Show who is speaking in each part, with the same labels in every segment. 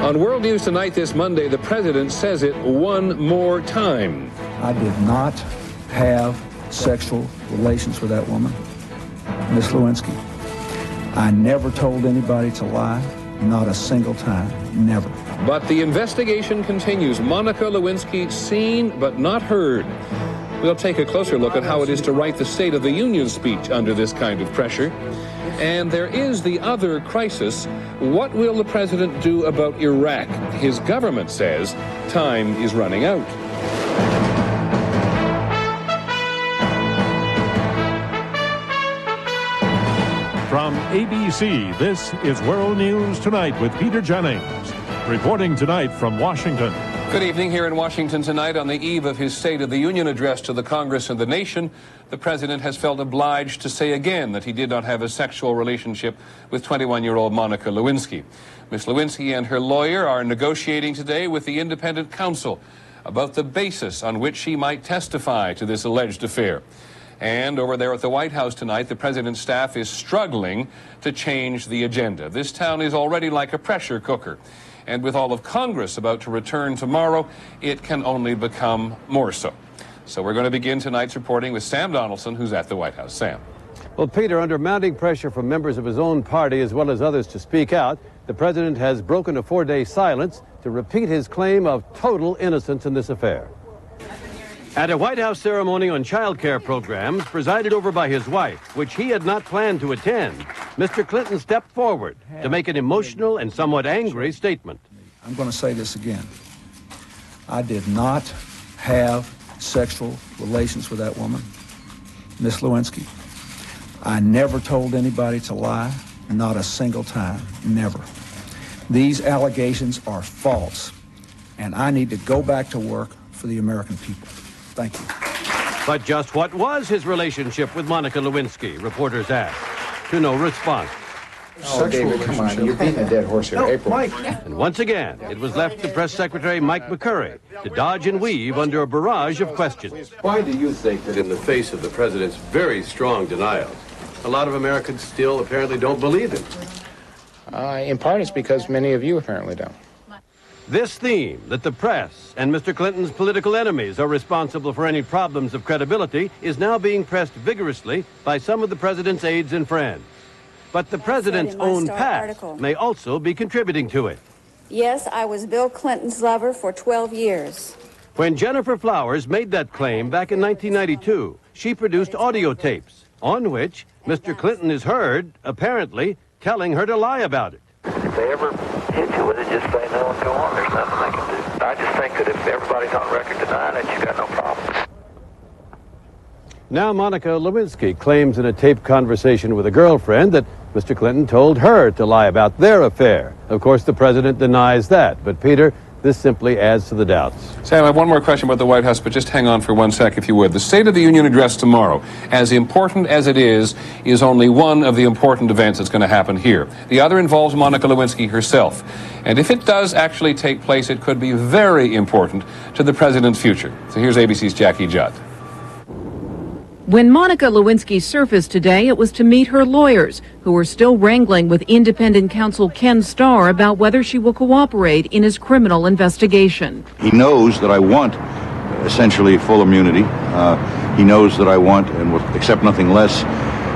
Speaker 1: On World News Tonight this Monday, the president says it one more time.
Speaker 2: I did not have sexual relations with that woman, Miss Lewinsky. I never told anybody to lie, not a single time, never.
Speaker 1: But the investigation continues. Monica Lewinsky seen but not heard. We'll take a closer look at how it is to write the State of the Union speech under this kind of pressure. And there is the other crisis. What will the president do about Iraq? His government says time is running out.
Speaker 3: From ABC, this is World News Tonight with Peter Jennings. Reporting tonight from Washington.
Speaker 1: Good evening. Here in Washington tonight, on the eve of his State of the Union address to the Congress and the nation, the president has felt obliged to say again that he did not have a sexual relationship with 21-year-old Monica Lewinsky. Ms. Lewinsky and her lawyer are negotiating today with the independent counsel about the basis on which she might testify to this alleged affair. And over there at the White House tonight, the president's staff is struggling to change the agenda. This town is already like a pressure cooker. And with all of Congress about to return tomorrow, it can only become more so. So we're going to begin tonight's reporting with Sam Donaldson, who's at the White House. Sam.
Speaker 4: Well, Peter, under mounting pressure from members of his own party as well as others to speak out, the president has broken a 4-day silence to repeat his claim of total innocence in this affair. At a White House ceremony on child care programs presided over by his wife, which he had not planned to attend, Mr. Clinton stepped forward to make an emotional and somewhat angry statement.
Speaker 2: I'm going to say this again. I did not have sexual relations with that woman, Miss Lewinsky. I never told anybody to lie, not a single time, never. These allegations are false, and I need to go back to work for the American people. Thank you.
Speaker 4: But just what was his relationship with Monica Lewinsky? Reporters asked. To no response.
Speaker 5: Oh, David, come on. You're beating a dead horse here. April.
Speaker 2: Mike.
Speaker 4: And once again, it was left to Press Secretary Mike McCurry to dodge and weave under a barrage of questions.
Speaker 6: Why do you think that in the face of the president's very strong denials, a lot of Americans still apparently don't believe him?
Speaker 5: In part, it's because many of you apparently don't.
Speaker 4: This theme, that the press and Mr. Clinton's political enemies are responsible for any problems of credibility, is now being pressed vigorously by some of the president's aides and friends. But the president's own past may also be contributing to it.
Speaker 7: Yes, I was Bill Clinton's lover for 12 years.
Speaker 4: When Jennifer Flowers made that claim back in 1992, she produced audio tapes on which Mr. Clinton is heard, apparently, telling her to lie about it.
Speaker 8: If they ever hit you with it, just say no and go on. There's nothing they can do. I just think that if everybody's on record denying it, you got no problem.
Speaker 4: Now Monica Lewinsky claims in a taped conversation with a girlfriend that Mr. Clinton told her to lie about their affair. Of course, the president denies that. But, Peter, this simply adds to the doubts.
Speaker 1: Sam, I have one more question about the White House, but just hang on for 1 sec, if you would. The State of the Union address tomorrow, as important as it is only one of the important events that's going to happen here. The other involves Monica Lewinsky herself. And if it does actually take place, it could be very important to the president's future. So here's ABC's Jackie Judd.
Speaker 9: When Monica Lewinsky surfaced today, it was to meet her lawyers, who are still wrangling with independent counsel Ken Starr about whether she will cooperate in his criminal investigation.
Speaker 10: He knows that I want essentially full immunity. He knows that I want and will accept nothing less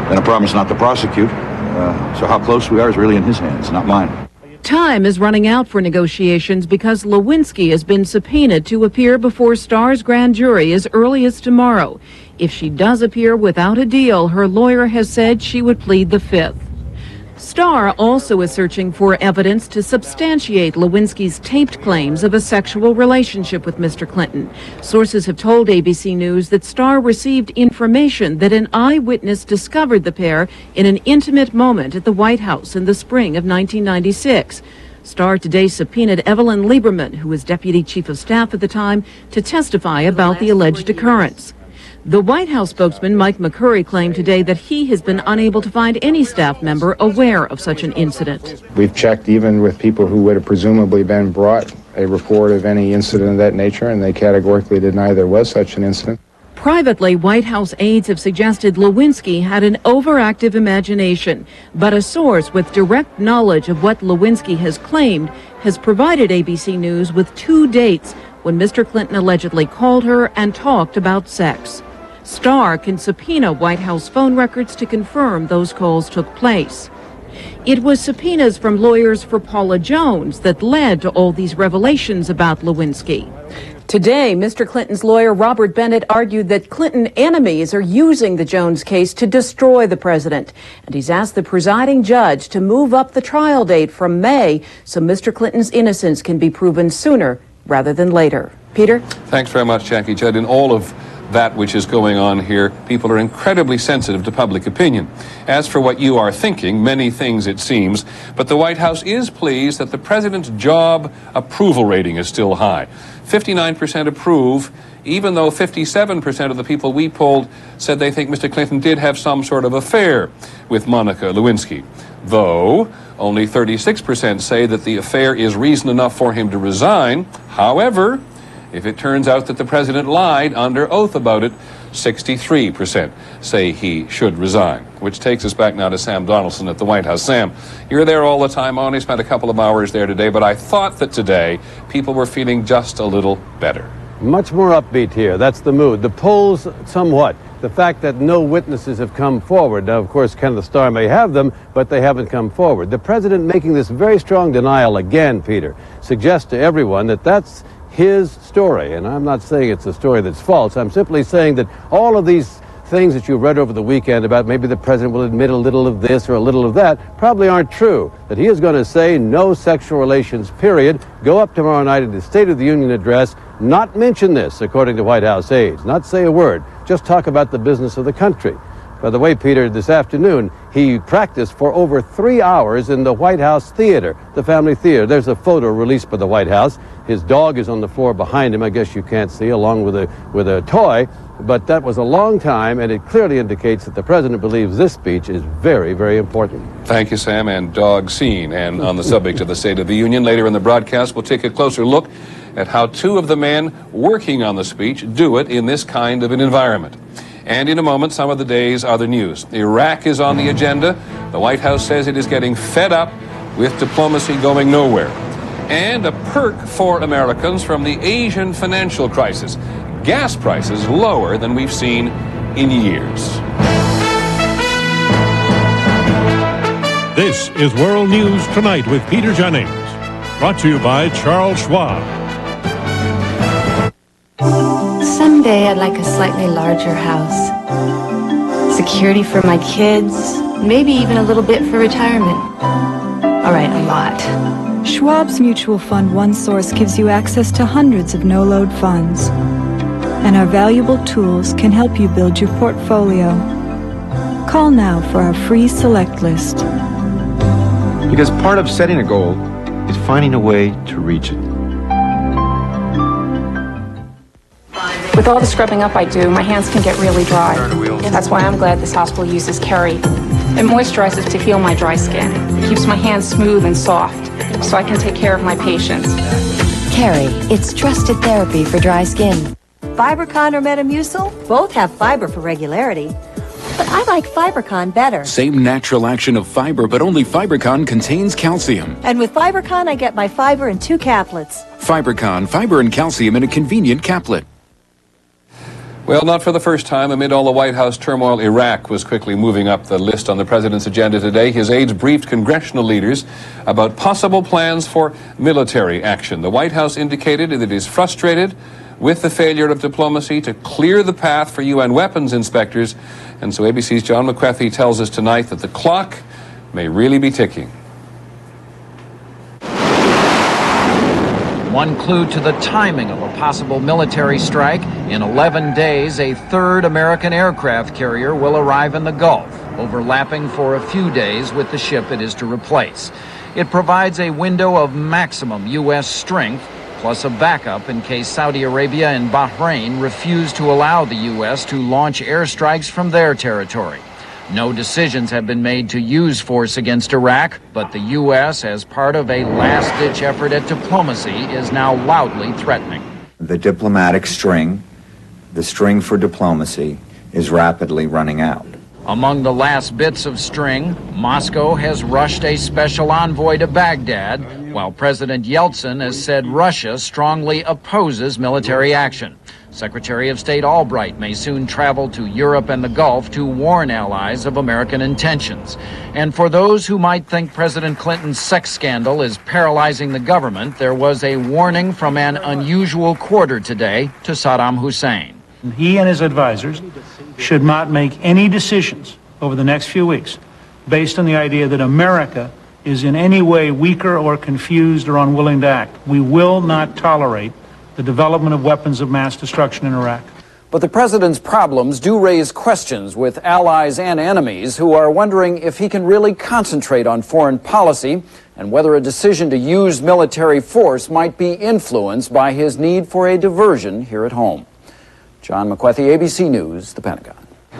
Speaker 10: than a promise not to prosecute. So how close we are is really in his hands, not mine.
Speaker 9: Time is running out for negotiations because Lewinsky has been subpoenaed to appear before Starr's grand jury as early as tomorrow. If she does appear without a deal, her lawyer has said she would plead the Fifth. Starr also is searching for evidence to substantiate Lewinsky's taped claims of a sexual relationship with Mr. Clinton. Sources have told ABC News that Starr received information that an eyewitness discovered the pair in an intimate moment at the White House in the spring of 1996. Starr today subpoenaed Evelyn Lieberman, who was deputy chief of staff at the time, to testify about the alleged occurrence. The White House spokesman Mike McCurry claimed today that he has been unable to find any staff member aware of such an incident.
Speaker 5: We've checked even with people who would have presumably been brought a report of any incident of that nature, and they categorically deny there was such an incident.
Speaker 9: Privately, White House aides have suggested Lewinsky had an overactive imagination, but a source with direct knowledge of what Lewinsky has claimed has provided ABC News with 2 dates when Mr. Clinton allegedly called her and talked about sex. Starr can subpoena White House phone records to confirm those calls took place. It was subpoenas from lawyers for Paula Jones that led to all these revelations about Lewinsky. Today, Mr. Clinton's lawyer Robert Bennett argued that Clinton enemies are using the Jones case to destroy the president. And he's asked the presiding judge to move up the trial date from May so Mr. Clinton's innocence can be proven sooner rather than later. Peter?
Speaker 1: Thanks very much, Jackie Judd. In all of that which is going on here, people are incredibly sensitive to public opinion. As for what you are thinking, many things it seems, but the White House is pleased that the president's job approval rating is still high. 59% approve, even though 57% of the people we polled said they think Mr. Clinton did have some sort of affair with Monica Lewinsky. Though only 36% say that the affair is reason enough for him to resign. However, if it turns out that the president lied under oath about it, 63% say he should resign. Which takes us back now to Sam Donaldson at the White House. Sam, you're there all the time. I only spent a couple of hours there today, but I thought that today people were feeling just a little better.
Speaker 4: Much more upbeat here. That's the mood. The polls, somewhat. The fact that no witnesses have come forward. Now, of course, Kenneth Starr may have them, but they haven't come forward. The president making this very strong denial again, Peter, suggests to everyone that that's his story. And I'm not saying it's a story that's false. I'm simply saying that all of these things that you read over the weekend about maybe the president will admit a little of this or a little of that probably aren't true. That he is going to say no sexual relations, period, go up tomorrow night in the State of the Union address, not mention this, according to White House aides, not say a word, just talk about the business of the country. By the way, Peter, this afternoon, he practiced for over 3 hours in the White House Theater, the family theater. There's a photo released by the White House. His dog is on the floor behind him, I guess you can't see, along with a toy. But that was a long time, and it clearly indicates that the president believes this speech is very, very important.
Speaker 1: Thank you, Sam, and dog scene. And on the subject of the State of the Union, later in the broadcast, we'll take a closer look at how 2 of the men working on the speech do it in this kind of an environment. And in a moment, some of the day's other news. Iraq is on the agenda. The White House says it is getting fed up with diplomacy going nowhere. And a perk for Americans from the Asian financial crisis. Gas prices lower than we've seen in years.
Speaker 3: This is World News Tonight with Peter Jennings. Brought to you by Charles Schwab.
Speaker 11: Someday I'd like a slightly larger house. Security for my kids, maybe even a little bit for retirement. All right, a lot.
Speaker 12: Schwab's Mutual Fund OneSource gives you access to hundreds of no-load funds. And our valuable tools can help you build your portfolio. Call now for our free select list.
Speaker 5: Because part of setting a goal is finding a way to reach it.
Speaker 13: With all the scrubbing up I do, my hands can get really dry. That's why I'm glad this hospital uses Kerry. It moisturizes to heal my dry skin. It keeps my hands smooth and soft, so I can take care of my patients.
Speaker 14: Kerry, it's trusted therapy for dry skin.
Speaker 15: Fibercon or Metamucil, both have fiber for regularity. But I like Fibercon better.
Speaker 16: Same natural action of fiber, but only Fibercon contains calcium.
Speaker 15: And with Fibercon, I get my fiber in 2 caplets.
Speaker 16: Fibercon, fiber and calcium in a convenient caplet.
Speaker 1: Well, not for the first time. Amid all the White House turmoil, Iraq was quickly moving up the list on the president's agenda today. His aides briefed congressional leaders about possible plans for military action. The White House indicated that it is frustrated with the failure of diplomacy to clear the path for UN weapons inspectors. And so ABC's John McCarthy tells us tonight that the clock may really be ticking.
Speaker 17: One clue to the timing of a possible military strike. In 11 days, a 3rd American aircraft carrier will arrive in the Gulf, overlapping for a few days with the ship it is to replace. It provides a window of maximum U.S. strength, plus a backup in case Saudi Arabia and Bahrain refuse to allow the U.S. to launch airstrikes from their territory. No decisions have been made to use force against Iraq, but the U.S., as part of a last-ditch effort at diplomacy, is now loudly threatening.
Speaker 18: The diplomatic string the string for diplomacy is rapidly running out.
Speaker 17: Among the last bits of string, Moscow has rushed a special envoy to Baghdad, while President Yeltsin has said Russia strongly opposes military action. Secretary of State Albright may soon travel to Europe and the Gulf to warn allies of American intentions. And for those who might think President Clinton's sex scandal is paralyzing the government, there was a warning from an unusual quarter today to Saddam Hussein.
Speaker 19: He and his advisors should not make any decisions over the next few weeks based on the idea that America is in any way weaker or confused or unwilling to act. We will not tolerate the development of weapons of mass destruction in Iraq.
Speaker 20: But the president's problems do raise questions with allies and enemies who are wondering if he can really concentrate on foreign policy and whether a decision to use military force might be influenced by his need for a diversion here at home. John McWethy, ABC News, the Pentagon.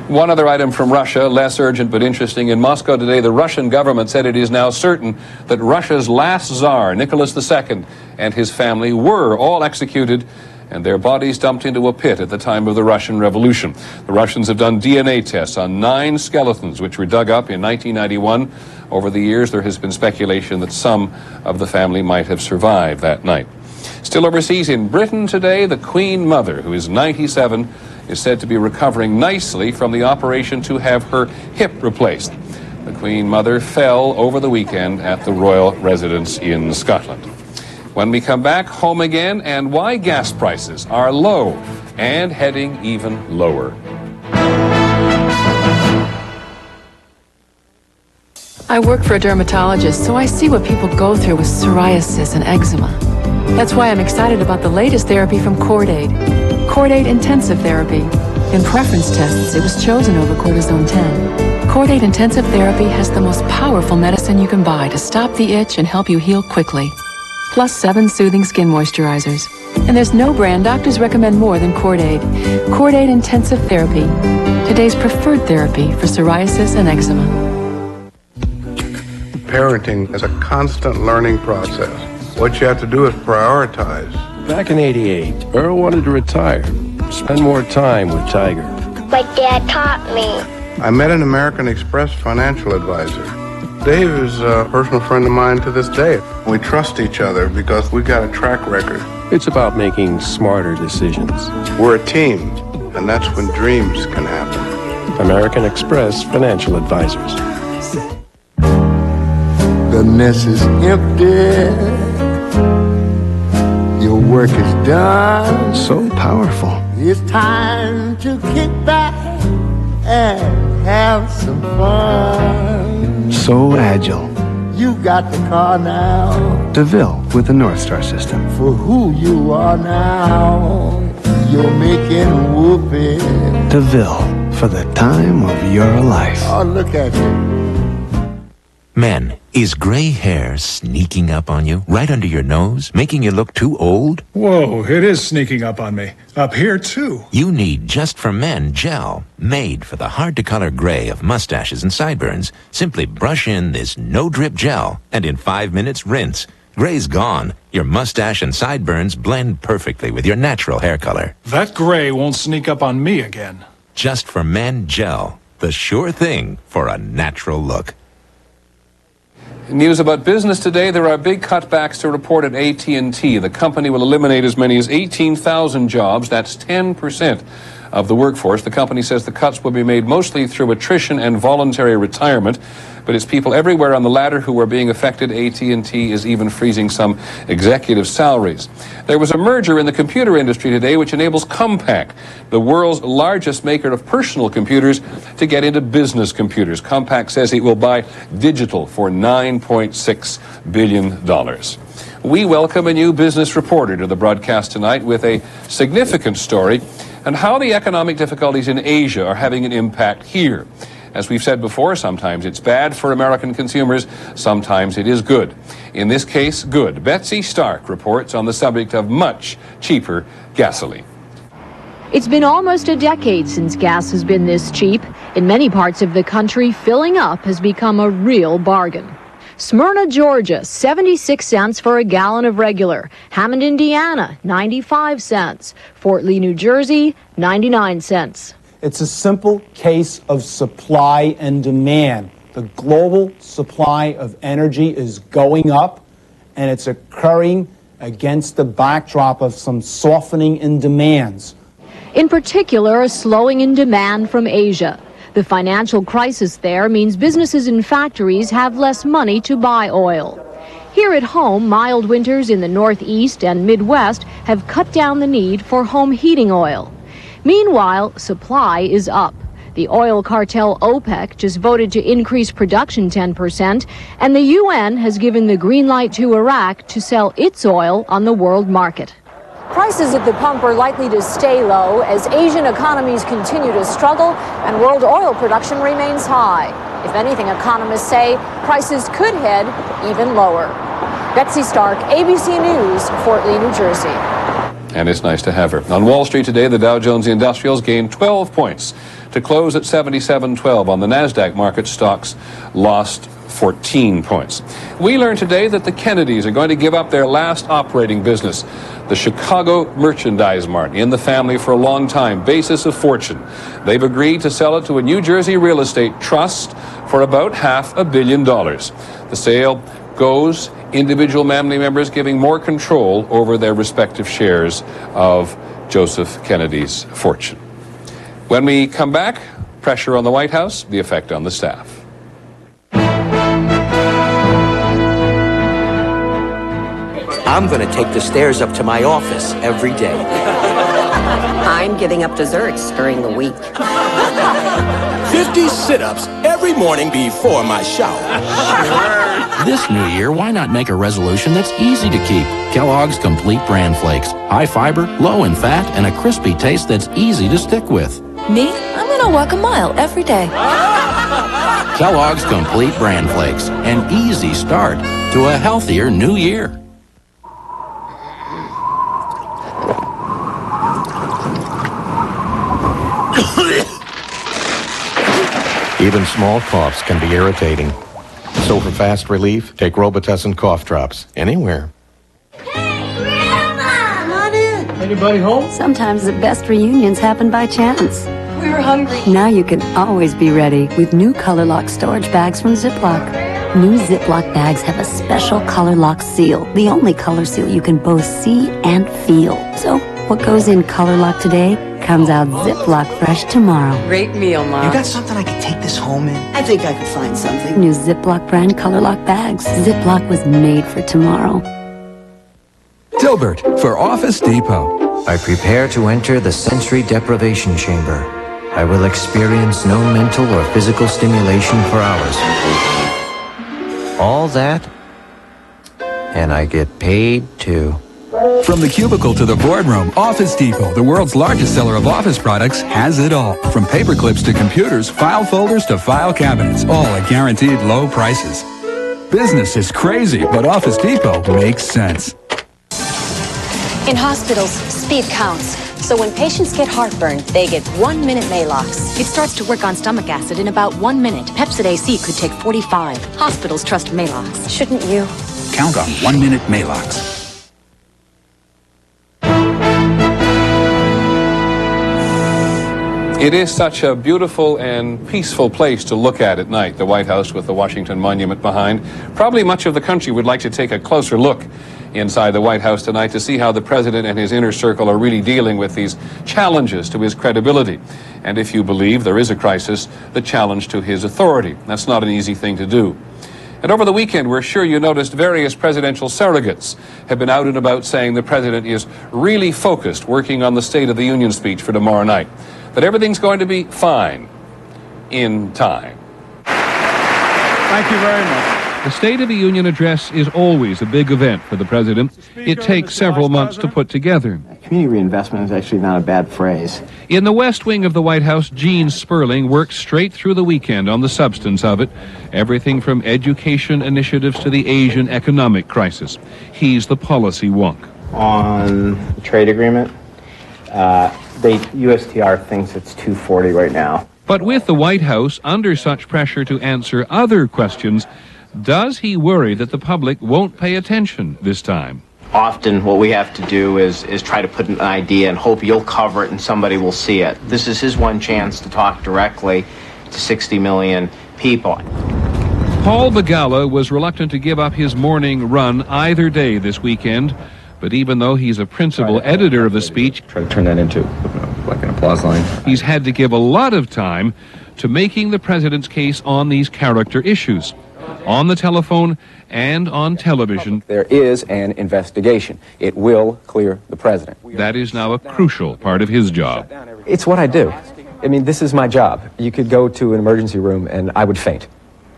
Speaker 1: One other item from Russia, less urgent but interesting. In Moscow today, the Russian government said it is now certain that Russia's last Tsar, Nicholas II, and his family were all executed and their bodies dumped into a pit at the time of the Russian Revolution. The Russians have done DNA tests on 9 skeletons which were dug up in 1991. Over the years, there has been speculation that some of the family might have survived that night. Still overseas in Britain today, the Queen Mother, who is 97, is said to be recovering nicely from the operation to have her hip replaced. The Queen Mother fell over the weekend at the royal residence in Scotland. When we come back, home again, and why gas prices are low and heading even lower.
Speaker 21: I work for a dermatologist, so I see what people go through with psoriasis and eczema. That's why I'm excited about the latest therapy from Cordaid. Cordaid Intensive Therapy. In preference tests, it was chosen over Cortisone 10. Cordaid Intensive Therapy has the most powerful medicine you can buy to stop the itch and help you heal quickly. Plus 7 soothing skin moisturizers. And there's no brand doctors recommend more than Cordaid. Cordaid Intensive Therapy. Today's preferred therapy for psoriasis and eczema.
Speaker 22: Parenting is a constant learning process. What you have to do is prioritize.
Speaker 23: Back in '88, Earl wanted to retire, spend more time with Tiger.
Speaker 24: Like Dad taught me.
Speaker 22: I met an American Express financial advisor. Dave is a personal friend of mine to this day. We trust each other because we got a track record.
Speaker 23: It's about making smarter decisions.
Speaker 22: We're a team, and that's when dreams can happen.
Speaker 23: American Express Financial Advisors.
Speaker 25: The nest is empty. Your work is done.
Speaker 23: So powerful.
Speaker 25: It's time to kick back and have some fun.
Speaker 23: So agile.
Speaker 25: You got the car now.
Speaker 23: DeVille with the North Star system.
Speaker 25: For who you are now, you're making whoopee.
Speaker 23: DeVille for the time of your life.
Speaker 25: Oh, look at you.
Speaker 26: Men, is gray hair sneaking up on you, right under your nose, making you look too old?
Speaker 27: Whoa, it is sneaking up on me. Up here, too.
Speaker 26: You need Just for Men gel, made for the hard-to-color gray of mustaches and sideburns. Simply brush in this no-drip gel, and in 5 minutes, rinse. Gray's gone. Your mustache and sideburns blend perfectly with your natural hair color.
Speaker 27: That gray won't sneak up on me again.
Speaker 26: Just for Men gel, the sure thing for a natural look.
Speaker 1: News about business today. There are big cutbacks to report at AT&T. The company will eliminate as many as 18,000 jobs. That's 10% of the workforce. The company says the cuts will be made mostly through attrition and voluntary retirement. But it's people everywhere on the ladder who are being affected. AT&T is even freezing some executive salaries. There was a merger in the computer industry today which enables Compaq, the world's largest maker of personal computers, to get into business computers. Compaq says it will buy Digital for $9.6 billion. We welcome a new business reporter to the broadcast tonight with a significant story on how the economic difficulties in Asia are having an impact here. As we've said before, sometimes it's bad for American consumers, sometimes it is good. In this case, good. Betsy Stark reports on the subject of much cheaper gasoline.
Speaker 28: It's been almost a decade since gas has been this cheap. In many parts of the country, filling up has become a real bargain. Smyrna, Georgia, 76 cents for a gallon of regular. Hammond, Indiana, 95 cents. Fort Lee, New Jersey, 99 cents.
Speaker 2: It's a simple case of supply and demand. The global supply of energy is going up, and it's occurring against the backdrop of some softening in demands.
Speaker 28: In particular, a slowing in demand from Asia. The financial crisis there means businesses and factories have less money to buy oil. Here at home, mild winters in the Northeast and Midwest have cut down the need for home heating oil. Meanwhile, supply is up. The oil cartel OPEC just voted to increase production 10%, and the UN has given the green light to Iraq to sell its oil on the world market. Prices at the pump are likely to stay low as Asian economies continue to struggle and world oil production remains high. If anything, economists say prices could head even lower. Betsy Stark, ABC News, Fort Lee, New Jersey.
Speaker 1: And it's nice to have her. On Wall Street today, the Dow Jones Industrials gained 12 points to close at 7712. On the NASDAQ market, stocks lost 14 points. We learned today that the Kennedys are going to give up their last operating business, the Chicago Merchandise Mart, in the family for a long time, basis of fortune. They've agreed to sell it to a New Jersey real estate trust for about $500 million. The sale goes individual family members giving more control over their respective shares of Joseph Kennedy's fortune. When we come back, pressure on the White House, the effect on the staff.
Speaker 3: I'm going to take the stairs up to my office every day.
Speaker 4: I'm giving up desserts during the week.
Speaker 6: 50 sit-ups every morning before my shower.
Speaker 7: This new year, why not make a resolution that's easy to keep? Kellogg's Complete Bran Flakes. High fiber, low in fat, and a crispy taste that's easy to stick with.
Speaker 4: Me? I'm going to walk a mile every day.
Speaker 7: Kellogg's Complete Bran Flakes. An easy start to a healthier new year.
Speaker 8: Even small coughs can be irritating. So for fast relief, take Robitussin cough drops anywhere.
Speaker 15: Hey, Grandma! Come on in. Anybody home?
Speaker 14: Sometimes the best reunions happen by chance.
Speaker 15: We were hungry.
Speaker 14: Now you can always be ready with new Color Lock storage bags from Ziploc. New Ziploc bags have a special Color Lock seal, the only color seal you can both see and feel. So what goes in Color Lock today comes out Ziploc fresh tomorrow.
Speaker 4: Great meal, Mom.
Speaker 9: You got something I could take this home in? I think I could find something.
Speaker 14: New Ziploc brand Color Lock bags. Ziploc was made for tomorrow.
Speaker 10: Dilbert for Office Depot.
Speaker 29: I prepare to enter the sensory deprivation chamber. I will experience no mental or physical stimulation for hours. All that, and I get paid too.
Speaker 10: From the cubicle to the boardroom, Office Depot, the world's largest seller of office products, has it all. From paper clips to computers, file folders to file cabinets, all at guaranteed low prices. Business is crazy, but Office Depot makes sense.
Speaker 30: In hospitals, speed counts. So when patients get heartburn, they get 1 minute Maalox. It starts to work on stomach acid in about 1 minute. Pepcid AC could take 45. Hospitals trust Maalox. Shouldn't you?
Speaker 10: Count on 1 minute Maalox.
Speaker 1: It is such a beautiful and peaceful place to look at night, the White House with the Washington Monument behind. Probably much of the country would like to take a closer look inside the White House tonight to see how the president and his inner circle are really dealing with these challenges to his credibility. And if you believe there is a crisis, the challenge to his authority. That's not an easy thing to do. And over the weekend, we're sure you noticed various presidential surrogates have been out and about saying the president is really focused working on the State of the Union speech for tomorrow night. That everything's going to be fine in time.
Speaker 19: Thank you very much.
Speaker 1: The State of the Union address is always a big event for the president. It takes several months to put together.
Speaker 31: Community reinvestment is actually not a bad phrase.
Speaker 1: In the West Wing of the White House, Gene Sperling worked straight through the weekend on the substance of it. Everything from education initiatives to the Asian economic crisis. He's the policy wonk.
Speaker 31: On the trade agreement, USTR thinks it's 240 right now.
Speaker 1: But with the White House under such pressure to answer other questions, Does he worry that the public won't pay attention this time?
Speaker 31: Often what we have to do is try to put an idea and hope you'll cover it and somebody will see it. This is his one chance to talk directly to 60 million people.
Speaker 1: Paul Begala was reluctant to give up his morning run either day this weekend, but even though he's a principal editor of the speech,
Speaker 5: try to turn that into like an applause line.
Speaker 1: He's had to give a lot of time to making the president's case on these character issues, on the telephone and on television.
Speaker 5: There is an investigation. It will clear the president.
Speaker 1: That is now a crucial part of his job.
Speaker 5: It's what I do. I mean, this is my job. You could go to an emergency room and I would faint.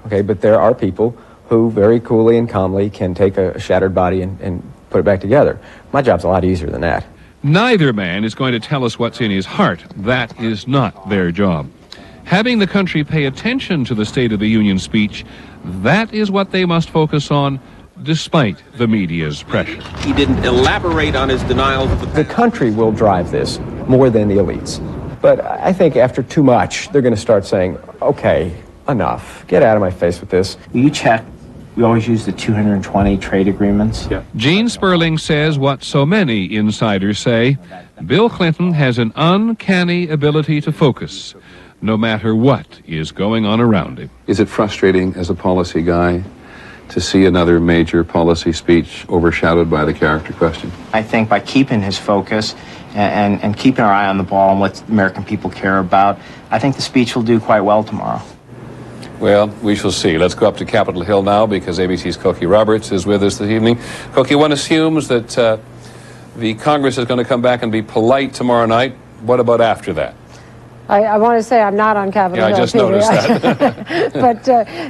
Speaker 5: Okay, but there are people who very coolly and calmly can take a shattered body and put it back together. My job's a lot easier than that.
Speaker 1: Neither man is going to tell us what's in his heart. That is not their job. Having the country pay attention to the State of the Union speech, that is what they must focus on, despite the media's pressure.
Speaker 5: He didn't elaborate on his denial. The country will drive this more than the elites. But I think after too much, they're going to start saying, okay, enough. Get out of my face with this.
Speaker 31: Will you check? We always use the 220 trade agreements.
Speaker 5: Yeah.
Speaker 1: Gene Sperling says what so many insiders say. Bill Clinton has an uncanny ability to focus, no matter what is going on around him.
Speaker 11: Is it frustrating as a policy guy to see another major policy speech overshadowed by the character question?
Speaker 31: I think by keeping his focus and keeping our eye on the ball and what American people care about, I think the speech will do quite well tomorrow.
Speaker 1: Well, we shall see. Let's go up to Capitol Hill now because ABC's Cokie Roberts is with us this evening. Cokie, one assumes that the Congress is going to come back and be polite tomorrow night. What about after that?
Speaker 12: I want to say I'm not on Capitol Hill.
Speaker 1: I just noticed that.
Speaker 12: But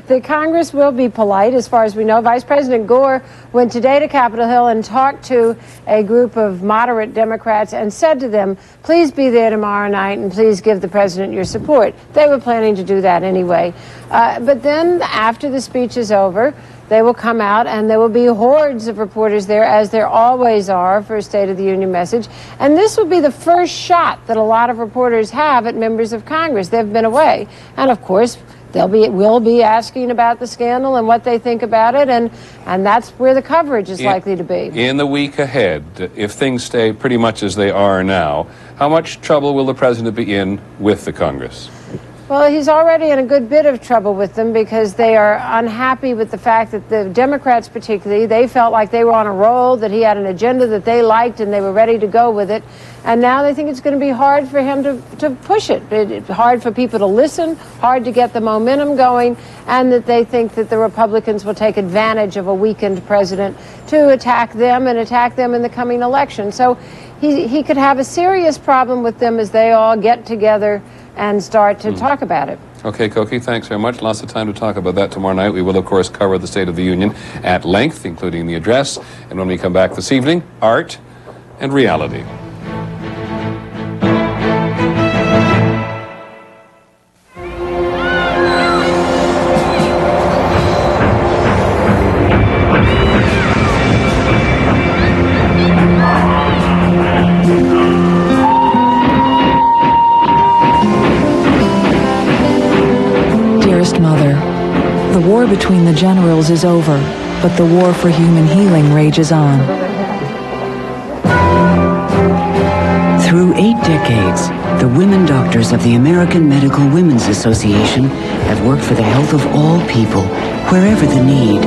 Speaker 12: the Congress will be polite, as far as we know. Vice President Gore went today to Capitol Hill and talked to a group of moderate Democrats and said to them, please be there tomorrow night and please give the president your support. They were planning to do that anyway. But then after the speech is over, they will come out and there will be hordes of reporters there, as there always are for a State of the Union message. And this will be the first shot that a lot of reporters have at members of Congress. They've been away. And of course, we'll be asking about the scandal and what they think about it, and that's where the coverage is likely to be.
Speaker 1: In the week ahead, if things stay pretty much as they are now, how much trouble will the president be in with the Congress?
Speaker 12: Well, he's already in a good bit of trouble with them because they are unhappy with the fact that the Democrats particularly, they felt like they were on a roll, that he had an agenda that they liked and they were ready to go with it. And now they think it's going to be hard for him to push it. It's hard for people to listen, hard to get the momentum going, and that they think that the Republicans will take advantage of a weakened president to attack them and attack them in the coming election. So he could have a serious problem with them as they all get together and start to talk about it.
Speaker 1: Okay, Cokie, thanks very much. Lots of time to talk about that tomorrow night. We will, of course, cover the State of the Union at length, including the address. And when we come back this evening, art and reality.
Speaker 13: Mother, the war between the generals is over, but the war for human healing rages on.
Speaker 16: Through 8 decades, the women doctors of the American Medical Women's Association have worked for the health of all people, wherever the need.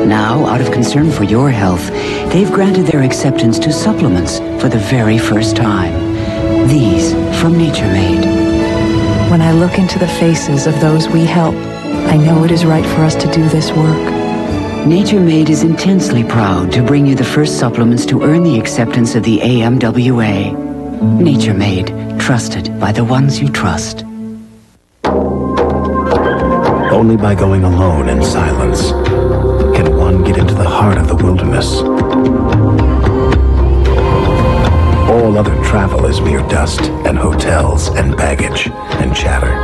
Speaker 16: Now, out of concern for your health, they've granted their acceptance to supplements for the very first time. These from Nature Made.
Speaker 13: When I look into the faces of those we help, I know it is right for us to do this work.
Speaker 16: Nature Made is intensely proud to bring you the first supplements to earn the acceptance of the AMWA. Nature Made, trusted by the ones you trust.
Speaker 17: Only by going alone in silence can one get into the heart of the wilderness. All other travel is mere dust and hotels and baggage and chatter.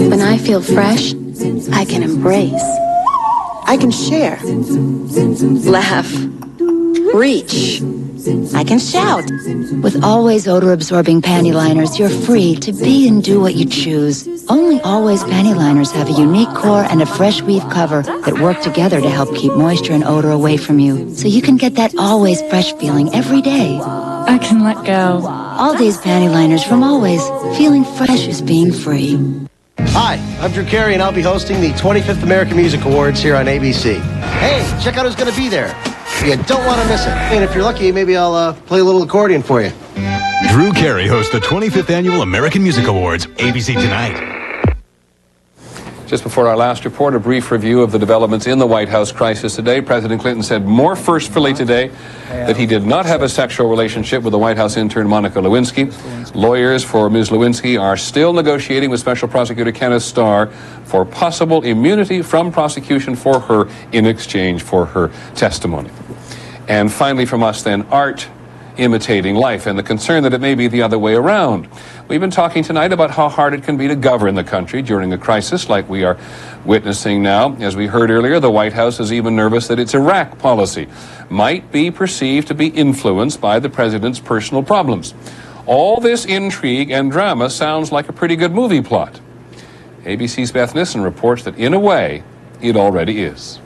Speaker 18: When I feel fresh, I can embrace.
Speaker 9: I can share.
Speaker 4: Laugh. Reach.
Speaker 9: I can shout.
Speaker 14: With Always odor-absorbing panty liners, you're free to be and do what you choose. Only Always panty liners have a unique core and a fresh weave cover that work together to help keep moisture and odor away from you, so you can get that always fresh feeling every day.
Speaker 13: I can let go.
Speaker 14: All these panty liners from Always. Feeling fresh is being free.
Speaker 2: Hi, I'm Drew Carey, and I'll be hosting the 25th American Music Awards here on ABC. Hey, check out who's going to be there. You don't want to miss it. And if you're lucky, maybe I'll play a little accordion for you.
Speaker 18: Drew Carey hosts the 25th Annual American Music Awards, ABC Tonight.
Speaker 1: Just before our last report, a brief review of the developments in the White House crisis today. President Clinton said more forcefully today that he did not have a sexual relationship with the White House intern Monica Lewinsky. Lawyers for Ms. Lewinsky are still negotiating with Special Prosecutor Kenneth Starr for possible immunity from prosecution for her in exchange for her testimony. And finally from us then, art imitating life and the concern that it may be the other way around. We've been talking tonight about how hard it can be to govern the country during a crisis like we are witnessing now. As we heard earlier, the White House is even nervous that its Iraq policy might be perceived to be influenced by the president's personal problems. All this intrigue and drama sounds like a pretty good movie plot. ABC's Beth Nissen reports that in a way, it already is.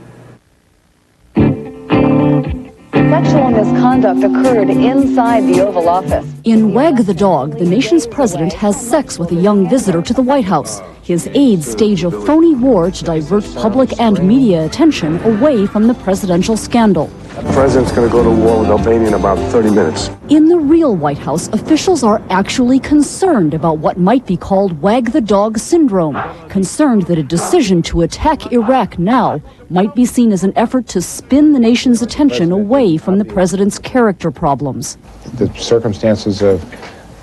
Speaker 20: Sexual misconduct occurred inside the Oval Office.
Speaker 21: In Wag the Dog, the nation's president has sex with a young visitor to the White House. His aides stage a phony war to divert public and media attention away from the presidential scandal.
Speaker 22: The president's going to go to war with Albania in about 30 minutes.
Speaker 21: In the real White House, officials are actually concerned about what might be called Wag the Dog syndrome, concerned that a decision to attack Iraq now might be seen as an effort to spin the nation's attention away from the president's character problems.
Speaker 23: The circumstances of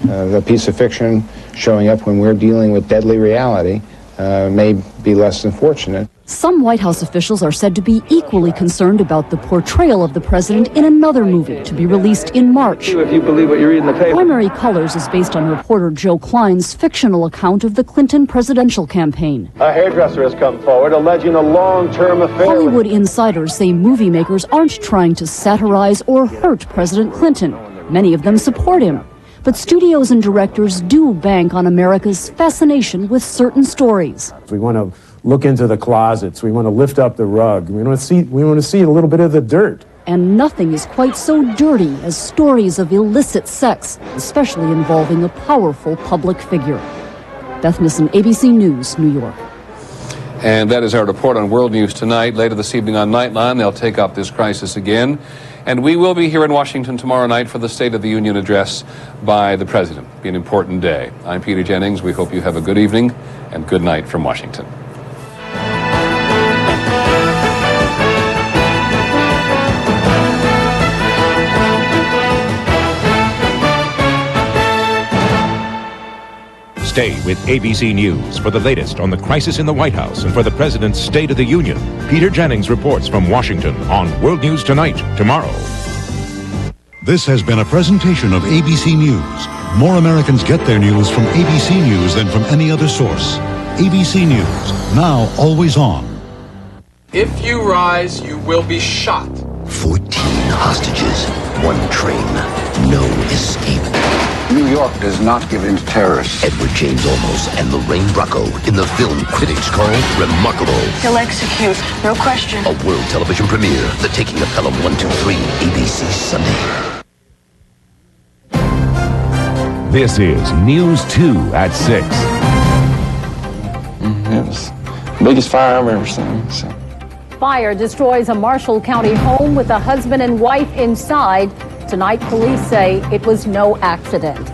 Speaker 23: a piece of fiction showing up when we're dealing with deadly reality may be less than fortunate.
Speaker 21: Some White House officials are said to be equally concerned about the portrayal of the president in another movie to be released in March.
Speaker 22: If you believe what you read in the paper.
Speaker 21: Primary Colors is based on reporter Joe Klein's fictional account of the Clinton presidential campaign.
Speaker 22: A hairdresser has come forward alleging a long-term affair.
Speaker 21: Hollywood insiders say movie makers aren't trying to satirize or hurt President Clinton. Many of them support him. But studios and directors do bank on America's fascination with certain stories.
Speaker 23: We want to look into the closets. We want to lift up the rug. We want to see a little bit of the dirt.
Speaker 21: And nothing is quite so dirty as stories of illicit sex, especially involving a powerful public figure. Beth Nissen, ABC News, New York.
Speaker 1: And that is our report on World News Tonight. Later this evening on Nightline, they'll take up this crisis again. And we will be here in Washington tomorrow night for the State of the Union address by the President. It'll be an important day. I'm Peter Jennings. We hope you have a good evening and good night from Washington.
Speaker 24: Stay with ABC News for the latest on the crisis in the White House and for the President's State of the Union. Peter Jennings reports from Washington on World News Tonight, tomorrow.
Speaker 25: This has been a presentation of ABC News. More Americans get their news from ABC News than from any other source. ABC News, now always on.
Speaker 26: If you rise, you will be shot.
Speaker 29: 14 hostages, one train, no escape.
Speaker 30: New York does not give in to terrorists.
Speaker 29: Edward James Olmos and Lorraine Bracco in the film critics call remarkable.
Speaker 31: He'll execute, no question.
Speaker 29: A world television premiere, The Taking of Pelham 123, ABC Sunday.
Speaker 24: This is News 2 at 6.
Speaker 30: It was the biggest fire I've ever seen. So.
Speaker 27: Fire destroys a Marshall County home with a husband and wife inside. Tonight, police say it was no accident.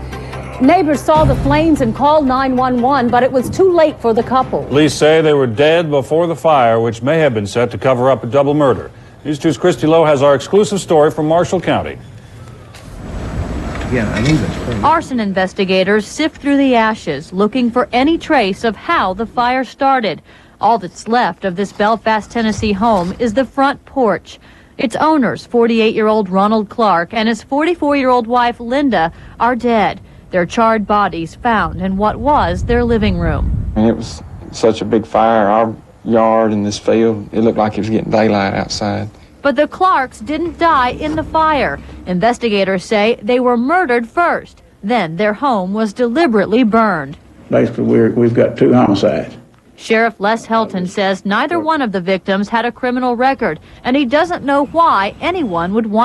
Speaker 27: Neighbors saw the flames and called 911, but it was too late for the couple.
Speaker 28: Police say they were dead before the fire, which may have been set to cover up a double murder. News 2's Christy Lowe has our exclusive story from Marshall County.
Speaker 32: Yeah, I knew that's Arson investigators sift through the ashes, looking for any trace of how the fire started. All that's left of this Belfast, Tennessee home is the front porch. Its owners, 48-year-old Ronald Clark and his 44-year-old wife, Linda, are dead. Their charred bodies found in what was their living room.
Speaker 30: It was such a big fire.
Speaker 3: yard in this field. It looked like it was getting daylight outside.
Speaker 32: But the Clarks didn't die in the fire. Investigators say they were murdered first. Then their home was deliberately burned.
Speaker 5: Basically, we've got 2 homicides.
Speaker 32: Sheriff Les Helton says neither one of the victims had a criminal record, and he doesn't know why anyone would want